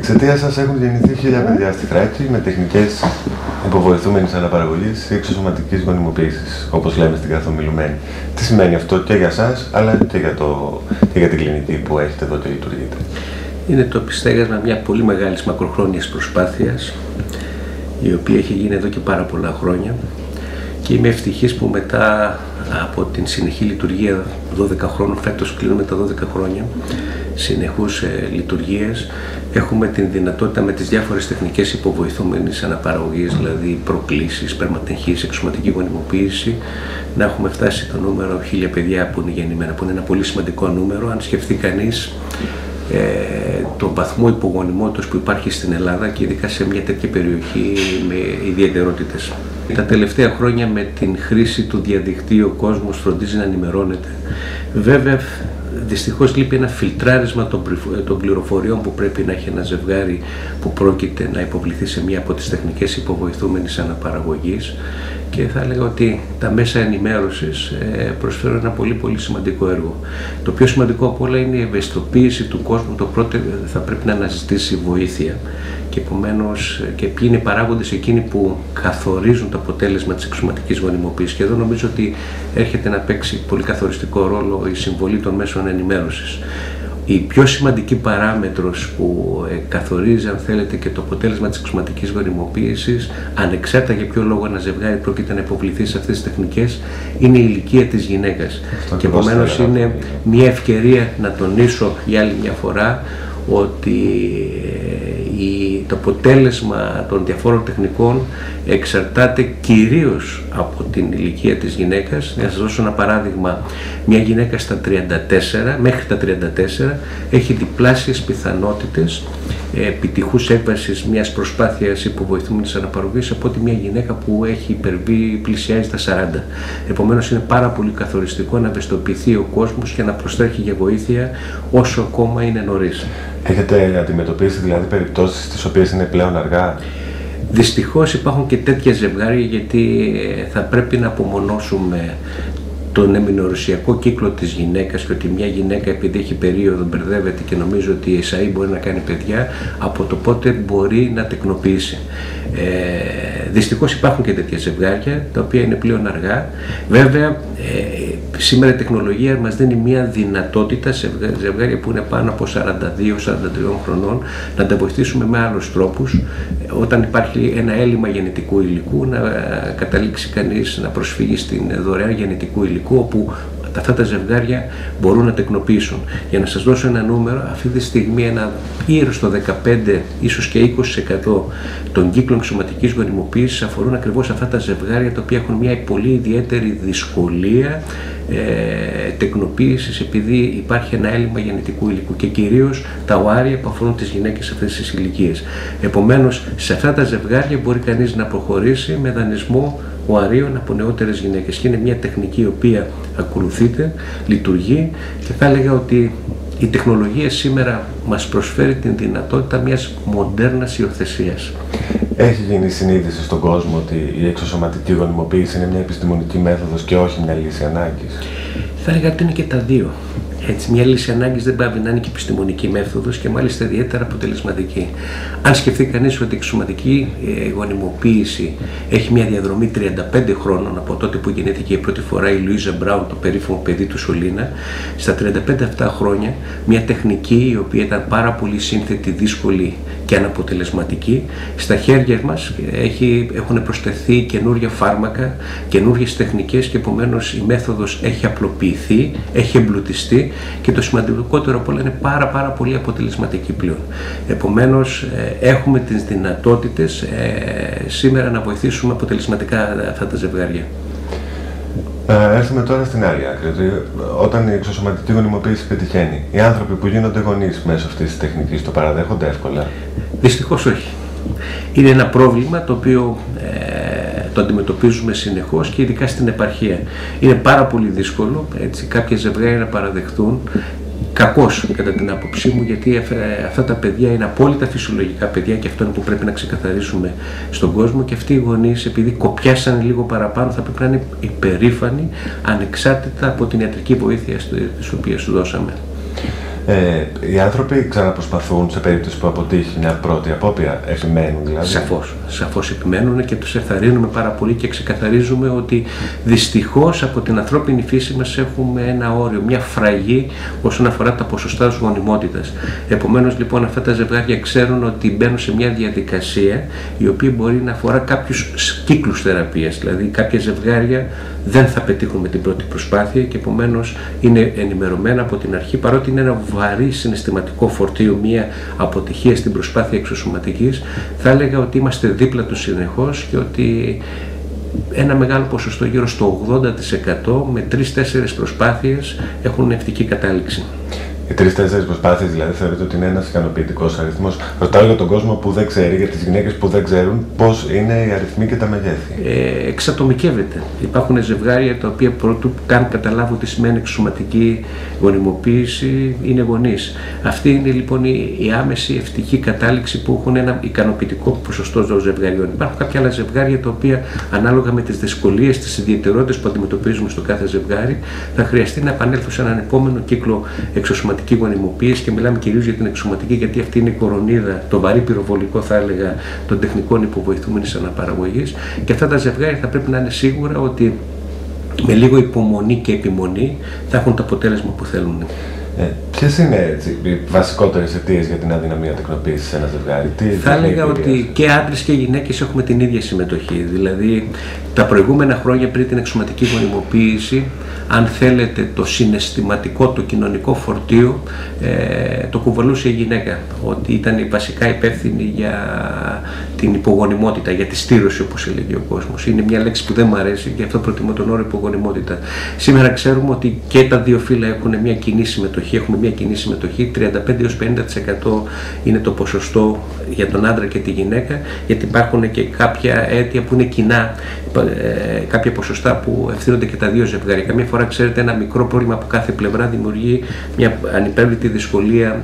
Εξαιτία σας έχουν γεννηθεί 1000 παιδιά στη Θράκη με τεχνικές υποβοηθούμενης αναπαραγωγής ή εξωσωματικής γονιμοποίησης, όπως λέμε στην καθομιλουμένη. Τι σημαίνει αυτό και για σας, αλλά και για την κλινική που έχετε εδώ και λειτουργείτε? Είναι το επιστέγασμα μια πολύ μεγάλης μακροχρόνιας προσπάθειας, η οποία έχει γίνει εδώ και πάρα πολλά χρόνια, και είμαι ευτυχής που μετά από την συνεχή λειτουργία 12 χρόνων, φέτος κλείνουμε τα 12 χρόνια συνεχούς λειτουργίες, έχουμε την δυνατότητα με τις διάφορες τεχνικές υποβοηθούμενης αναπαραγωγής, δηλαδή προκλήσεις, σπερματεγχής, εξωματική γονιμοποίηση, να έχουμε φτάσει το νούμερο 1000 παιδιά που είναι γεννημένα, που είναι ένα πολύ σημαντικό νούμερο. Αν σκεφτεί κανείς τον βαθμό υπογονιμότητας που υπάρχει στην Ελλάδα και ειδικά σε μια τέτοια περιοχή με ιδιαιτερότητες. Τα τελευταία χρόνια με την χρήση του διαδικτύου ο κόσμος φροντίζει να ενημερώνεται. Βέβαια, δυστυχώς λείπει ένα φιλτράρισμα των πληροφοριών που πρέπει να έχει ένα ζευγάρι που πρόκειται να υποβληθεί σε μία από τις τεχνικές υποβοηθούμενης αναπαραγωγής, και θα έλεγα ότι τα μέσα ενημέρωσης προσφέρουν ένα πολύ σημαντικό έργο. Το πιο σημαντικό από όλα είναι η ευαισθητοποίηση του κόσμου. Το πρώτο θα πρέπει να αναζητήσει βοήθεια, και επομένως και ποιοι είναι οι παράγοντες εκείνοι που καθορίζουν το αποτέλεσμα της εξωματικής γονιμοποίησης. Και εδώ νομίζω ότι έρχεται να παίξει πολύ καθοριστικό ρόλο η συμβολή των μέσων ενημέρωσης. Η πιο σημαντική παράμετρος που καθορίζει, αν θέλετε, και το αποτέλεσμα της εξωματικής γονιμοποίησης, ανεξάρτητα για ποιο λόγο ένα ζευγάρι πρόκειται να υποβληθεί σε αυτές τις τεχνικές, είναι η ηλικία της γυναίκας. Και επομένως είναι μια ευκαιρία να τονίσω για άλλη μια φορά ότι το αποτέλεσμα των διαφόρων τεχνικών εξαρτάται κυρίως από την ηλικία της γυναίκας. Να σας δώσω ένα παράδειγμα. Μια γυναίκα στα 34, μέχρι τα 34, έχει διπλάσιες πιθανότητες επιτυχούς έκβασης μιας προσπάθειας υποβοηθούμενης αναπαραγωγής από ότι μια γυναίκα που έχει υπερβεί, πλησιάζει τα 40. Επομένως είναι πάρα πολύ καθοριστικό να ευαισθητοποιηθεί ο κόσμος και να προστρέχει για βοήθεια όσο ακόμα είναι νωρίς. Έχετε αντιμετωπίσει δηλαδή περιπτώσεις στις οποίες είναι πλέον αργά? Δυστυχώς υπάρχουν και τέτοια ζευγάρια, γιατί θα πρέπει να απομονώσουμε τον εμεινορουσιακό κύκλο της γυναίκας, και ότι μια γυναίκα επειδή έχει περίοδο μπερδεύεται και νομίζει ότι η ΕΣΑΗ μπορεί να κάνει παιδιά από το πότε μπορεί να τεκνοποιήσει. Δυστυχώς υπάρχουν και τέτοια ζευγάρια τα οποία είναι πλέον αργά. Βέβαια σήμερα η τεχνολογία μας δίνει μια δυνατότητα σε ζευγάρια που είναι πάνω από 42-43 χρονών να τα βοηθήσουμε με άλλους τρόπους, όταν υπάρχει ένα έλλειμμα γεννητικού υλικού, να καταλήξει κανείς να προσφύγει στην δωρεάν γεννητικού υλικού, όπου αυτά τα ζευγάρια μπορούν να τεκνοποιήσουν. Για να σας δώσω ένα νούμερο, αυτή τη στιγμή γύρω στο 15, ίσως και 20% των κύκλων εξωματικής γονιμοποίησης αφορούν ακριβώς αυτά τα ζευγάρια τα οποία έχουν μια πολύ ιδιαίτερη δυσκολία τεκνοποίησης, επειδή υπάρχει ένα έλλειμμα γεννητικού υλικού, και κυρίως τα οάρια που αφορούν τις γυναίκες σε αυτές τις ηλικίες. Επομένως, σε αυτά τα ζευγάρια μπορεί κανείς να προχωρήσει με δανεισμό οαρίων από νεότερες γυναίκες, και είναι μια τεχνική η οποία ακολουθείται, λειτουργεί, και θα έλεγα ότι η τεχνολογία σήμερα μας προσφέρει την δυνατότητα μιας μοντέρνας υιοθεσίας. Έχει γίνει συνείδηση στον κόσμο ότι η εξωσωματική γονιμοποίηση είναι μια επιστημονική μέθοδος και όχι μια λύση ανάγκης? Θα έλεγα ότι είναι και τα δύο. Έτσι, μια λύση ανάγκης δεν πάει να είναι και επιστημονική μέθοδος, και μάλιστα ιδιαίτερα αποτελεσματική. Αν σκεφτεί κανείς ότι η εξωματική γονιμοποίηση έχει μια διαδρομή 35 χρόνων από τότε που γεννήθηκε η πρώτη φορά η Λουίζα Μπράουν, το περίφημο παιδί του Σολίνα, στα 35 αυτά χρόνια μια τεχνική η οποία ήταν πάρα πολύ σύνθετη, δύσκολη και αναποτελεσματική, στα χέρια μας έχουν προσθεθεί καινούργια φάρμακα, καινούργιες τεχνικές, και επομένως η μέθοδος έχει απλοποιηθεί, έχει εμπλουτιστεί, και το σημαντικότερο από όλα είναι πάρα πολύ αποτελεσματική πλέον. Επομένως έχουμε τις δυνατότητες σήμερα να βοηθήσουμε αποτελεσματικά αυτά τα ζευγάρια. Έρθουμε τώρα στην άλλη άκρη. Όταν η εξωσωματική γονιμοποίηση πετυχαίνει, οι άνθρωποι που γίνονται γονείς μέσω αυτής της τεχνικής το παραδέχονται εύκολα? Δυστυχώς όχι. Είναι ένα πρόβλημα το οποίο το αντιμετωπίζουμε συνεχώς, και ειδικά στην επαρχία. Είναι πάρα πολύ δύσκολο κάποια ζευγάρια να παραδεχτούν, κακώς κατά την άποψή μου, γιατί αυτά τα παιδιά είναι απόλυτα φυσιολογικά παιδιά, και αυτό είναι που πρέπει να ξεκαθαρίσουμε στον κόσμο, και αυτοί οι γονείς, επειδή κοπιάσαν λίγο παραπάνω, θα πρέπει να είναι υπερήφανοι, ανεξάρτητα από την ιατρική βοήθεια της οποίας του δώσαμε. Οι άνθρωποι ξαναπροσπαθούν σε περίπτωση που αποτύχει μια πρώτη απόπειρα, επιμένουν δηλαδή? Σαφώς επιμένουν και τους ευθαρρύνουμε πάρα πολύ και ξεκαθαρίζουμε ότι δυστυχώς από την ανθρώπινη φύση μας έχουμε ένα όριο, μια φραγή όσον αφορά τα ποσοστά γονιμότητας. Επομένως λοιπόν αυτά τα ζευγάρια ξέρουν ότι μπαίνουν σε μια διαδικασία η οποία μπορεί να αφορά κάποιους κύκλους θεραπείας, δηλαδή κάποια ζευγάρια δεν θα πετύχουν με την πρώτη προσπάθεια και επομένως είναι ενημερωμένα από την αρχή, παρότι είναι ένα βαρύ συναισθηματικό φορτίο, μια αποτυχία στην προσπάθεια εξωσωματικής, θα έλεγα ότι είμαστε δίπλα τους συνεχώς και ότι ένα μεγάλο ποσοστό, γύρω στο 80% με 3-4 προσπάθειες έχουν ευτυχή κατάληξη. Οι 3-4 προσπάθειες δηλαδή θεωρείτε ότι είναι ένας ικανοποιητικός αριθμός? Ρωτάω για τον κόσμο που δεν ξέρει, για τις γυναίκες που δεν ξέρουν πώς είναι οι αριθμοί και τα μεγέθη. Εξατομικεύεται. Υπάρχουν ζευγάρια τα οποία πρώτου καν καταλάβουν τι σημαίνει εξωσωματική γονιμοποίηση είναι γονείς. Αυτή είναι λοιπόν η άμεση ευτυχή κατάληξη που έχουν ένα ικανοποιητικό ποσοστό των ζευγαριών. Υπάρχουν κάποια άλλα ζευγάρια τα οποία ανάλογα με τις δυσκολίες, τις ιδιαιτερότητες που αντιμετωπίζουμε στο κάθε ζευγάρι θα χρειαστεί να επανέλθουν σε έναν επόμενο κύκλο εξωσωματική γονιμοποίηση και μιλάμε κυρίως για την εξωσωματική γιατί αυτή είναι η κορονίδα, το βαρύ πυροβολικό θα έλεγα των τεχνικών υποβοηθούμενης αναπαραγωγής και αυτά τα ζευγάρια θα πρέπει να είναι σίγουρα ότι με λίγο υπομονή και επιμονή θα έχουν το αποτέλεσμα που θέλουν. Ποιες είναι οι βασικότερες αιτίες για την αδυναμία τεκνοποίησης σε ένα ζευγάρι? Θα έλεγα ότι και άντρες και γυναίκες έχουμε την ίδια συμμετοχή. Δηλαδή, τα προηγούμενα χρόνια πριν την εξωσωματική γονιμοποίηση, αν θέλετε, το συναισθηματικό, το κοινωνικό φορτίο το κουβαλούσε η γυναίκα. Ότι ήταν βασικά υπεύθυνη για την υπογονιμότητα, για τη στήρωση, όπως έλεγε ο κόσμος. Είναι μια λέξη που δεν μου αρέσει, γι' αυτό προτιμώ τον όρο υπογονιμότητα. Σήμερα ξέρουμε ότι και τα δύο φύλλα έχουν μια κοινή συμμετοχή. Έχουμε μια κοινή συμμετοχή, 35-50% είναι το ποσοστό για τον άντρα και τη γυναίκα, γιατί υπάρχουν και κάποια αίτια που είναι κοινά, κάποια ποσοστά που ευθύνονται και τα δύο ζευγάρια. Καμία φορά, ξέρετε, ένα μικρό πρόβλημα από κάθε πλευρά δημιουργεί μια ανυπέρβλητη δυσκολία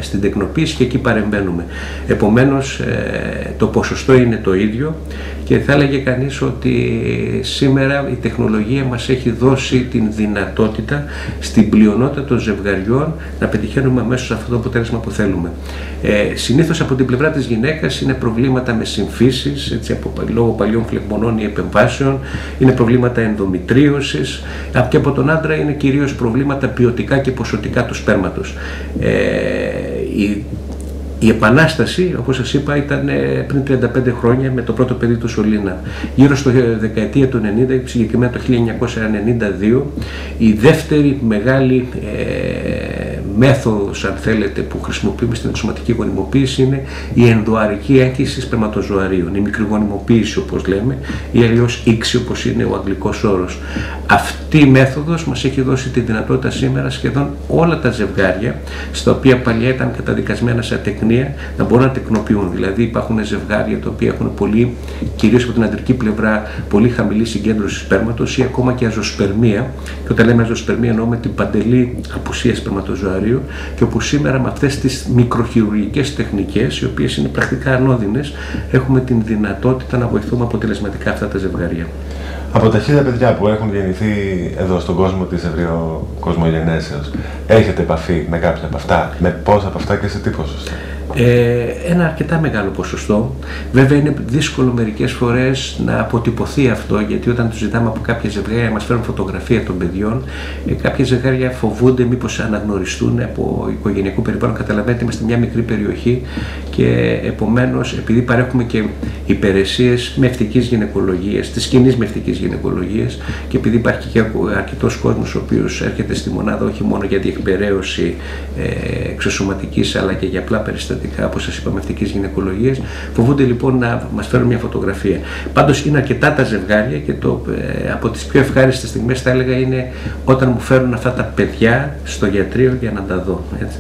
στην τεκνοποίηση και εκεί παρεμβαίνουμε. Επομένως, το ποσοστό είναι το ίδιο και θα έλεγε κανείς ότι σήμερα η τεχνολογία μας έχει δώσει την δυνατότητα στην πλειονότητα των ζευγαριών να πετυχαίνουμε αμέσως αυτό το αποτέλεσμα που θέλουμε. Συνήθως από την πλευρά της γυναίκας είναι προβλήματα με συμφίσεις, έτσι, λόγω παλιών φλεγμονών ή επεμβάσεων, είναι προβλήματα ενδομητρίωσης και από τον άντρα είναι κυρίως προβλήματα ποιοτικά και ποσοτικά του σπέρματος. Η επανάσταση, όπως σας είπα, ήταν πριν 35 χρόνια με το πρώτο παιδί του Σολίνα. Γύρω στο δεκαετία του 90, συγκεκριμένα το 1992, η δεύτερη μεγάλη μέθοδος, αν θέλετε, που χρησιμοποιούμε στην εξωσωματική γονιμοποίηση είναι η ενδοαρική έγχυση σπερματοζωαρίων, η μικρογονιμοποίηση όπως λέμε, ή αλλιώς ήξη όπως είναι ο αγγλικός όρος. Αυτή η μέθοδος μας έχει δώσει τη δυνατότητα σήμερα σχεδόν όλα τα ζευγάρια, στα οποία παλιά ήταν καταδικασμένα σε ατεκνία, να μπορούν να τεκνοποιούν. Δηλαδή υπάρχουν ζευγάρια τα οποία έχουν πολύ, κυρίως από την αντρική πλευρά, πολύ χαμηλή συγκέντρωση σπέρματος ή ακόμα και αζωσπερμία. Και όταν λέμε αζωσπερμία εννοούμε την παντελή απουσία σπερματοζωαρίου, και όπου σήμερα με αυτές τις μικροχειρουργικές τεχνικές, οι οποίες είναι πρακτικά ανώδυνες, έχουμε την δυνατότητα να βοηθούμε αποτελεσματικά αυτά τα ζευγάρια. Από τα 1000 παιδιά που έχουν γεννηθεί εδώ στον κόσμο της ευρωκοσμογενέσεως, έχετε επαφή με κάποια από αυτά, με πόσα από αυτά και σε τι ποσοστό? Ένα αρκετά μεγάλο ποσοστό. Βέβαια είναι δύσκολο μερικές φορές να αποτυπωθεί αυτό, γιατί όταν τους ζητάμε από κάποια ζευγάρια να μας φέρουν φωτογραφία των παιδιών, κάποια ζευγάρια φοβούνται μήπως αναγνωριστούν από οικογενειακό περιβάλλον. Καταλαβαίνετε, είμαστε μια μικρή περιοχή και επομένως, επειδή παρέχουμε και υπηρεσίες μευτικής γυναικολογίας, της κοινής μευτικής γυναικολογίας, και επειδή υπάρχει και αρκετός κόσμος ο οποίος έρχεται στη μονάδα όχι μόνο για διεκπεραίωση εξωσωματικής αλλά και για απλά περιστατικά, όπως σας είπα, μευτικής γυναικολογίας, φοβούνται λοιπόν να μας φέρουν μια φωτογραφία. Πάντως είναι αρκετά τα ζευγάρια και από τις πιο ευχάριστες στιγμές θα έλεγα είναι όταν μου φέρουν αυτά τα παιδιά στο γιατρείο για να τα δω. Έτσι.